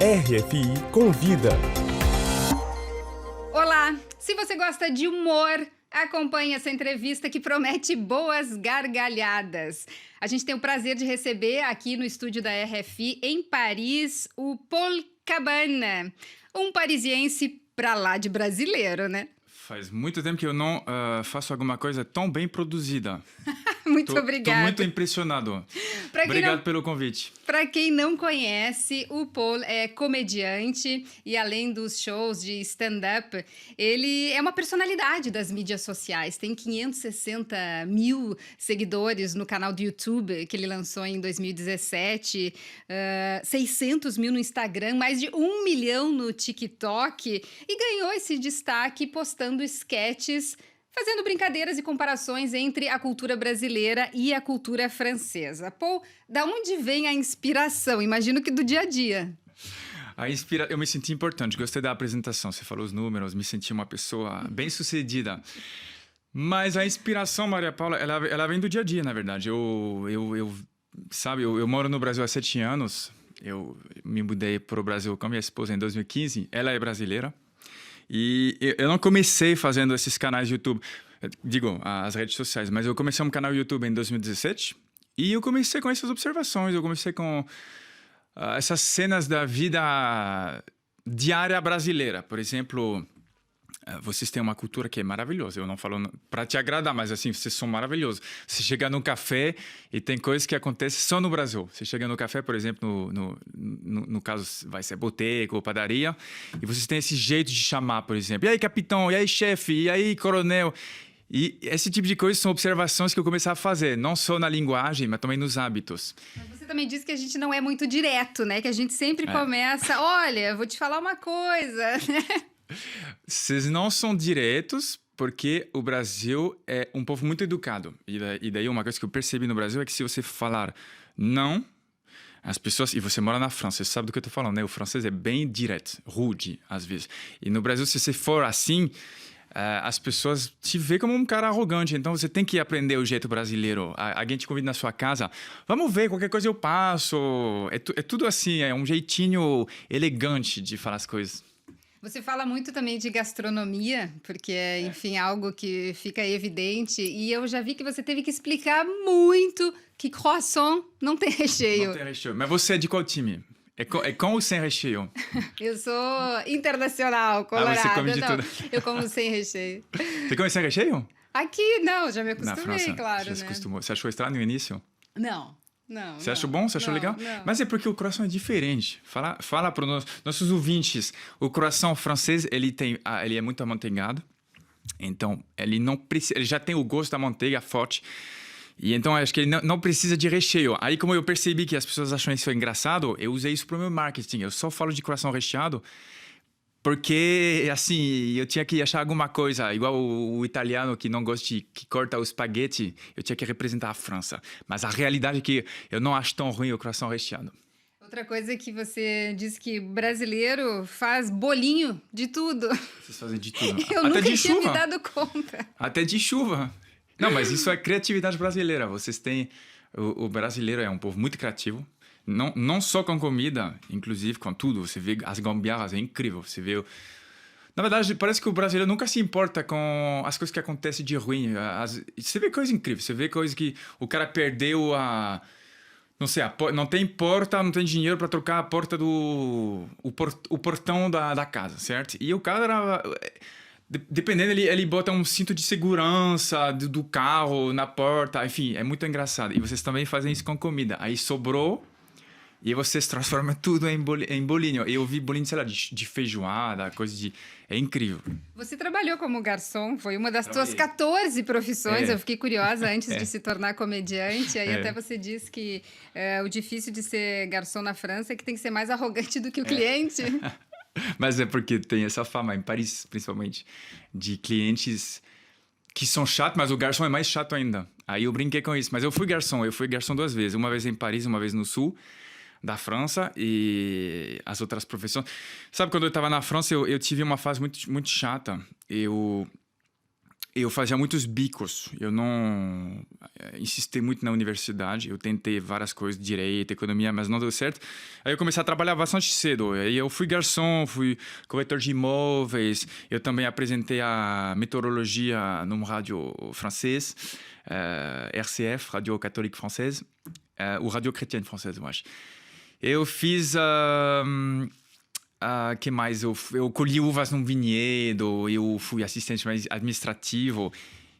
RFI Convida. Olá! Se você gosta de humor, acompanhe essa entrevista que promete boas gargalhadas. A gente tem o prazer de receber aqui no estúdio da RFI, em Paris, o Paul Cabana, um parisiense pra lá de brasileiro, né? Faz muito tempo que eu não faço alguma coisa tão bem produzida. Muito obrigada. Estou muito impressionado. Obrigado pelo convite. Para quem não conhece, o Paul é comediante e, além dos shows de stand-up, ele é uma personalidade das mídias sociais. Tem 560 mil seguidores no canal do YouTube, que ele lançou em 2017, 600 mil no Instagram, mais de 1 milhão no TikTok, e ganhou esse destaque postando sketches, fazendo brincadeiras e comparações entre a cultura brasileira e a cultura francesa. Paul, da onde vem a inspiração? Imagino que do dia a dia. Eu me senti importante, gostei da apresentação. Você falou os números, me senti uma pessoa bem-sucedida. Mas a inspiração, Maria Paula, ela vem do dia a dia, na verdade. Eu moro no Brasil há 7 anos. Eu me mudei para o Brasil com minha esposa em 2015. Ela é brasileira. E eu não comecei fazendo esses canais de YouTube, digo, as redes sociais, mas eu comecei um canal YouTube em 2017 e eu comecei com essas observações, eu comecei com essas cenas da vida diária brasileira. Por exemplo, vocês têm uma cultura que é maravilhosa. Eu não falo para te agradar, mas assim, vocês são maravilhosos. Você chega num café e tem coisas que acontecem só no Brasil. Você chega no café, por exemplo, no caso vai ser boteco ou padaria, e vocês têm esse jeito de chamar, por exemplo. E aí, capitão? E aí, chefe? E aí, coronel? E esse tipo de coisas são observações que eu comecei a fazer, não só na linguagem, mas também nos hábitos. Mas você também disse que a gente não é muito direto, né? Que a gente sempre começa, olha, vou te falar uma coisa, Vocês não são diretos porque o Brasil é um povo muito educado. E daí uma coisa que eu percebi no Brasil é que se você falar não, as pessoas... E você mora na França, você sabe do que eu estou falando, né? O francês é bem direto, rude, às vezes. E no Brasil, se você for assim, as pessoas te veem como um cara arrogante. Então, você tem que aprender o jeito brasileiro. Alguém te convida na sua casa, vamos ver, qualquer coisa eu passo. É tudo assim, é um jeitinho elegante de falar as coisas. Você fala muito também de gastronomia, porque é, enfim, algo que fica evidente. E eu já vi que você teve que explicar muito que croissant não tem recheio. Não tem recheio. Mas você é de qual time? É com ou sem recheio? Eu sou internacional, colorada. Você come de não, tudo. eu como sem recheio. Você come sem recheio? Aqui, não, já me acostumei, Na França, claro, já se né? acostumou. Você achou estranho no início? Não. Você achou bom? Você achou legal? Não. Mas é porque o croissant é diferente. Fala para os nossos ouvintes. O croissant francês, ele é muito amanteigado. Então, ele já tem o gosto da manteiga forte. E então, acho que ele não precisa de recheio. Aí, como eu percebi que as pessoas acham isso engraçado, eu usei isso para o meu marketing. Eu só falo de croissant recheado porque, assim, eu tinha que achar alguma coisa, igual o italiano que não gosta que corta o espaguete, eu tinha que representar a França. Mas a realidade é que eu não acho tão ruim o croissant recheado. Outra coisa é que você disse que brasileiro faz bolinho de tudo. Vocês fazem de tudo. Eu Até nunca de tinha chuva. me dado conta. Até de chuva. Não, mas isso é criatividade brasileira. Vocês têm... O brasileiro é um povo muito criativo. Não só com comida, inclusive com tudo. Você vê as gambiarras, é incrível. Você vê... Na verdade, parece que o brasileiro nunca se importa com as coisas que acontecem de ruim. Você vê coisas incríveis. Você vê coisas que o cara perdeu não sei, não tem porta, não tem dinheiro para trocar a porta o portão da casa, certo? E o cara... Dependendo, ele bota um cinto de segurança do carro na porta. Enfim, é muito engraçado. E vocês também fazem isso com comida. Aí sobrou... E vocês transformam tudo em bolinho. Eu vi bolinho, sei lá, de feijoada, coisa de... É incrível. Você trabalhou como garçom, foi uma das suas 14 profissões. Eu fiquei curiosa antes de se tornar comediante. Aí até você disse que o difícil de ser garçom na França é que tem que ser mais arrogante do que o cliente. Mas é porque tem essa fama, em Paris, principalmente, de clientes que são chatos, mas o garçom é mais chato ainda. Aí eu brinquei com isso. Mas eu fui garçom 2 vezes. Uma vez em Paris, uma vez no Sul da França, e as outras profissões. Sabe, quando eu estava na França, eu tive uma fase muito, muito chata. eu fazia muitos bicos. Eu não insisti muito na universidade. Eu tentei várias coisas, direito, economia, mas não deu certo. Aí eu comecei a trabalhar bastante cedo. Aí eu fui garçom, fui corretor de imóveis. Eu também apresentei a meteorologia num rádio francês, RCF, Radio Catholique Française, ou Radio Chrétienne Française, eu acho. Eu fiz... que mais? Eu colhi uvas num vinhedo, eu fui assistente administrativo.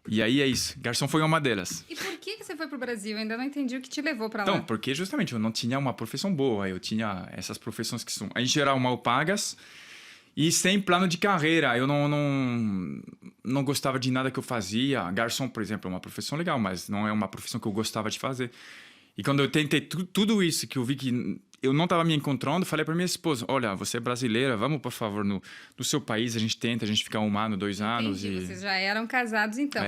E aí é isso. Garçom foi uma delas. E por que você foi pro Brasil? Eu ainda não entendi o que te levou para lá. Então, porque justamente eu não tinha uma profissão boa. Eu tinha essas profissões que são, em geral, mal pagas e sem plano de carreira. Eu não gostava de nada que eu fazia. Garçom, por exemplo, é uma profissão legal, mas não é uma profissão que eu gostava de fazer. E quando eu tentei tudo isso, que eu vi que eu não estava me encontrando, falei para minha esposa, olha, você é brasileira, vamos, por favor, no seu país, a gente fica 1 ano, 2 anos. Entendi, vocês já eram casados, então.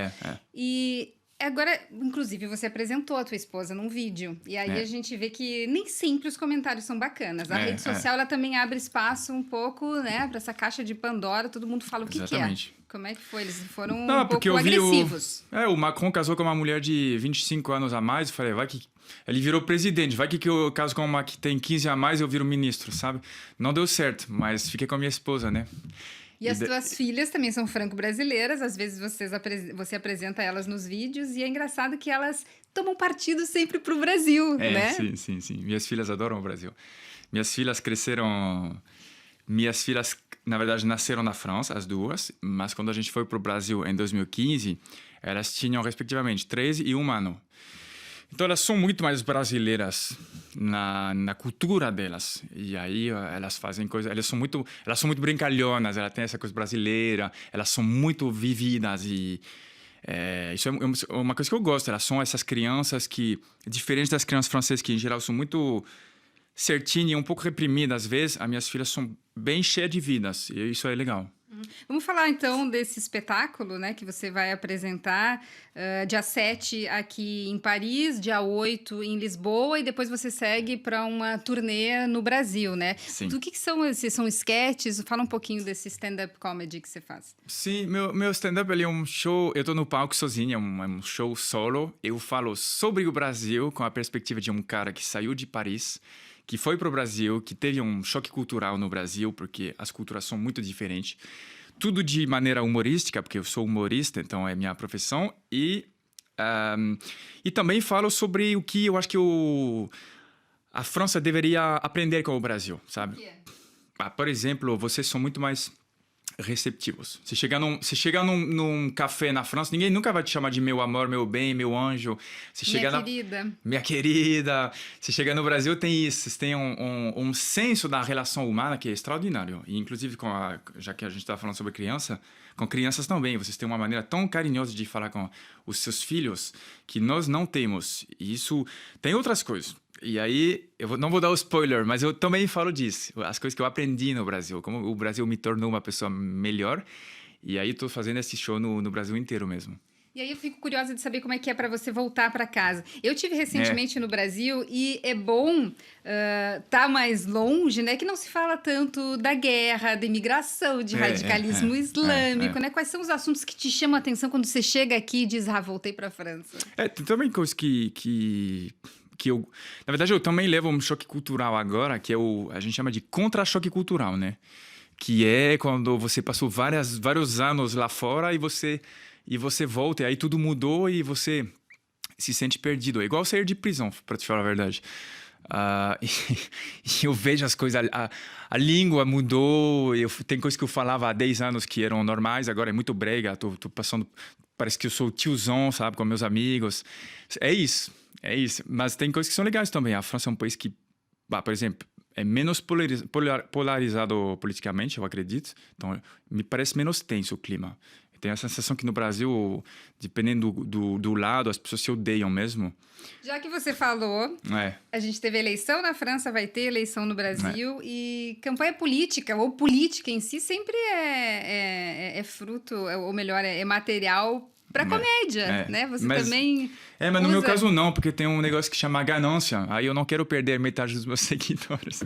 E agora, inclusive, você apresentou a tua esposa num vídeo. E aí a gente vê que nem sempre os comentários são bacanas. A rede social, ela também abre espaço um pouco, né, para essa caixa de Pandora, todo mundo fala o que Exatamente. quer. Como é que foi? Eles foram não, um porque pouco eu vi agressivos. o Macron casou com uma mulher de 25 anos a mais, eu falei, vai que... Ele virou presidente, vai que eu caso com uma que tem 15 a mais, eu viro ministro, sabe? Não deu certo, mas fiquei com a minha esposa, né? E as tuas filhas também são franco-brasileiras, às vezes você apresenta elas nos vídeos, e é engraçado que elas tomam partido sempre pro Brasil, né? Sim. Minhas filhas adoram o Brasil. Minhas filhas cresceram... Minhas filhas, na verdade, nasceram na França, as duas, mas quando a gente foi pro Brasil em 2015, elas tinham, respectivamente, 13 e 1 ano. Então, elas são muito mais brasileiras na cultura delas. E aí, elas fazem coisas... Elas são muito brincalhonas, elas têm essa coisa brasileira, elas são muito vividas e... isso é uma coisa que eu gosto. Elas são essas crianças que... Diferente das crianças francesas, que, em geral, são muito certinhas e um pouco reprimidas, às vezes, as minhas filhas são bem cheias de vidas. E isso é legal. Vamos falar, então, desse espetáculo, né, que você vai apresentar dia 7 aqui em Paris, dia 8 em Lisboa, e depois você segue para uma turnê no Brasil, né? Sim. Do que são esses? São sketches? Fala um pouquinho desse stand-up comedy que você faz. Sim, meu stand-up é um show... Eu estou no palco sozinho, é um show solo. Eu falo sobre o Brasil com a perspectiva de um cara que saiu de Paris, que foi para o Brasil, que teve um choque cultural no Brasil, porque as culturas são muito diferentes. Tudo de maneira humorística, porque eu sou humorista, então é minha profissão. E também falo sobre o que eu acho que a França deveria aprender com o Brasil, sabe? Por exemplo, vocês são muito mais receptivos. Você chega num café na França, ninguém nunca vai te chamar de meu amor, meu bem, meu anjo. Minha querida. Você chega no Brasil, tem isso. Vocês têm um senso da relação humana que é extraordinário. E, inclusive, já que a gente está falando sobre criança, com crianças também. Vocês têm uma maneira tão carinhosa de falar com os seus filhos que nós não temos. E isso tem outras coisas. E aí, não vou dar o spoiler, mas eu também falo disso. As coisas que eu aprendi no Brasil, como o Brasil me tornou uma pessoa melhor. E aí, estou fazendo esse show no Brasil inteiro mesmo. E aí eu fico curiosa de saber como é que é para você voltar para casa. Eu tive recentemente no Brasil e é bom tá mais longe, né? Que não se fala tanto da guerra, da imigração, de radicalismo islâmico, né? Quais são os assuntos que te chamam a atenção quando você chega aqui e diz, voltei para a França? Tem também coisas que eu... Na verdade, eu também levo um choque cultural agora, que a gente chama de contra-choque cultural, né? Que é quando você passou vários anos lá fora e você volta, e aí tudo mudou e você se sente perdido. É igual sair de prisão, para te falar a verdade. E eu vejo as coisas, a língua mudou, tem coisas que eu falava há 10 anos que eram normais, agora é muito brega, tô passando, parece que eu sou tiozão, sabe, com meus amigos. É isso. Mas tem coisas que são legais também. A França é um país que, por exemplo, é menos polarizado politicamente, eu acredito. Então, me parece menos tenso o clima. Eu tenho a sensação que no Brasil, dependendo do lado, as pessoas se odeiam mesmo. Já que você falou, a gente teve eleição na França, vai ter eleição no Brasil, e campanha política, ou política em si, sempre é fruto, ou melhor, é material para comédia, né? Você também mas no meu caso não, porque tem um negócio que chama ganância. Aí eu não quero perder metade dos meus seguidores.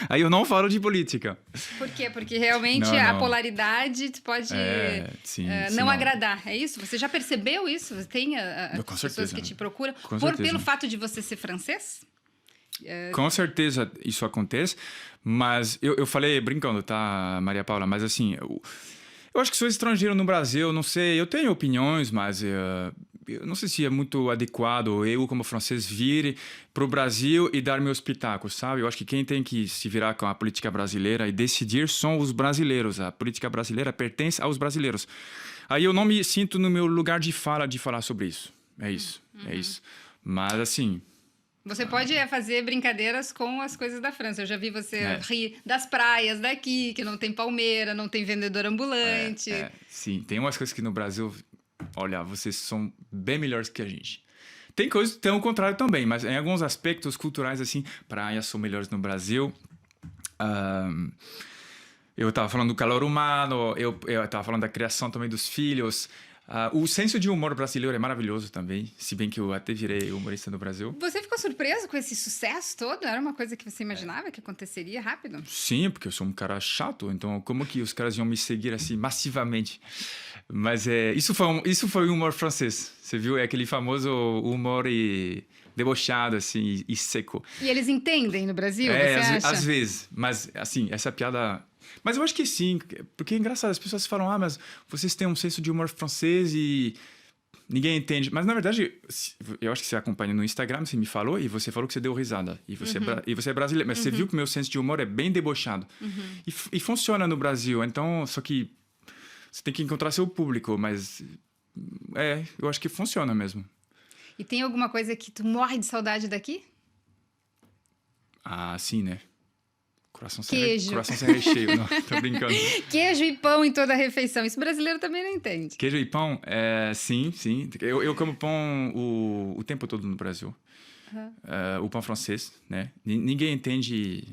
Aí eu não falo de política. Por quê? Porque realmente Não, a não. polaridade pode Sim, não sim, agradar. É isso? Você já percebeu isso? Você tem Com as pessoas certeza. que te procuram Com certeza. pelo fato de você ser francês? Com certeza isso acontece, mas eu falei brincando, tá, Maria Paula? Mas assim, eu acho que sou estrangeiro no Brasil, não sei, eu tenho opiniões, mas eu não sei se é muito adequado eu, como francês, vir para o Brasil e dar meu espetáculo, sabe? Eu acho que quem tem que se virar com a política brasileira e decidir são os brasileiros. A política brasileira pertence aos brasileiros. Aí eu não me sinto no meu lugar de fala de falar sobre isso. É isso, é isso. Mas assim... Você pode fazer brincadeiras com as coisas da França. Eu já vi você É. rir das praias daqui, que não tem palmeira, não tem vendedor ambulante. Sim, tem umas coisas que no Brasil, olha, vocês são bem melhores que a gente. Tem coisas que tem o contrário também, mas em alguns aspectos culturais, assim, praias são melhores no Brasil. Eu estava falando do calor humano, eu estava falando da criação também dos filhos. O senso de humor brasileiro é maravilhoso também, se bem que eu até virei humorista no Brasil. Você ficou surpreso com esse sucesso todo? Era uma coisa que você imaginava que aconteceria rápido? Sim, porque eu sou um cara chato, então como que os caras iam me seguir assim massivamente? Mas isso foi um humor francês, você viu? É aquele famoso humor debochado assim e seco. E eles entendem no Brasil, você acha? Às vezes, mas assim, essa piada... Mas eu acho que sim, porque é engraçado, as pessoas falam, mas vocês têm um senso de humor francês e ninguém entende. Mas, na verdade, eu acho que você acompanha no Instagram, você me falou, e você falou que você deu risada. E você é brasileiro, mas você viu que o meu senso de humor é bem debochado. E funciona no Brasil, então, só que você tem que encontrar seu público, mas eu acho que funciona mesmo. E tem alguma coisa que tu morre de saudade daqui? Ah, sim, né? Queijo. Coração sem recheio, não, tô brincando. Queijo e pão em toda a refeição. Isso o brasileiro também não entende. Queijo e pão, sim. Eu como pão o tempo todo no Brasil. O pão francês, né? Ninguém entende...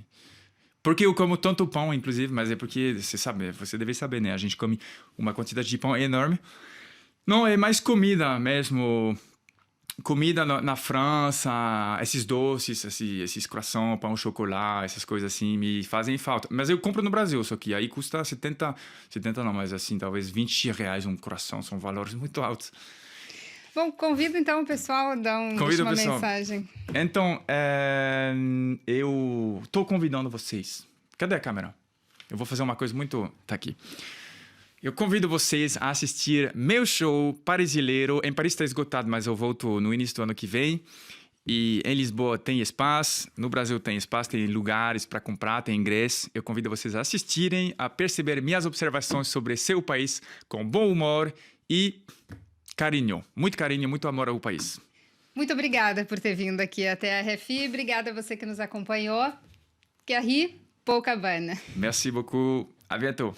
Porque eu como tanto pão, inclusive, mas é porque, você deve saber, né? A gente come uma quantidade de pão enorme. Não, é mais comida mesmo... Comida na França, esses doces, esses croissants, pão, chocolate, essas coisas assim, me fazem falta. Mas eu compro no Brasil, só que aí custa 70 não, mas assim, talvez R$20 um croissant, são valores muito altos. Bom, convido então o pessoal a dar uma mensagem. Então, eu tô convidando vocês. Cadê a câmera? Eu vou fazer uma coisa muito... Tá aqui. Eu convido vocês a assistir meu show Parisileiro. Em Paris está esgotado, mas eu volto no início do ano que vem. E em Lisboa tem espaço, no Brasil tem espaço, tem lugares para comprar, tem ingresso. Eu convido vocês a assistirem, a perceber minhas observações sobre seu país com bom humor e carinho. Muito carinho, muito amor ao país. Muito obrigada por ter vindo aqui até a RFI. Obrigada a você que nos acompanhou. Thierry Poucabana. Merci beaucoup. À bientôt.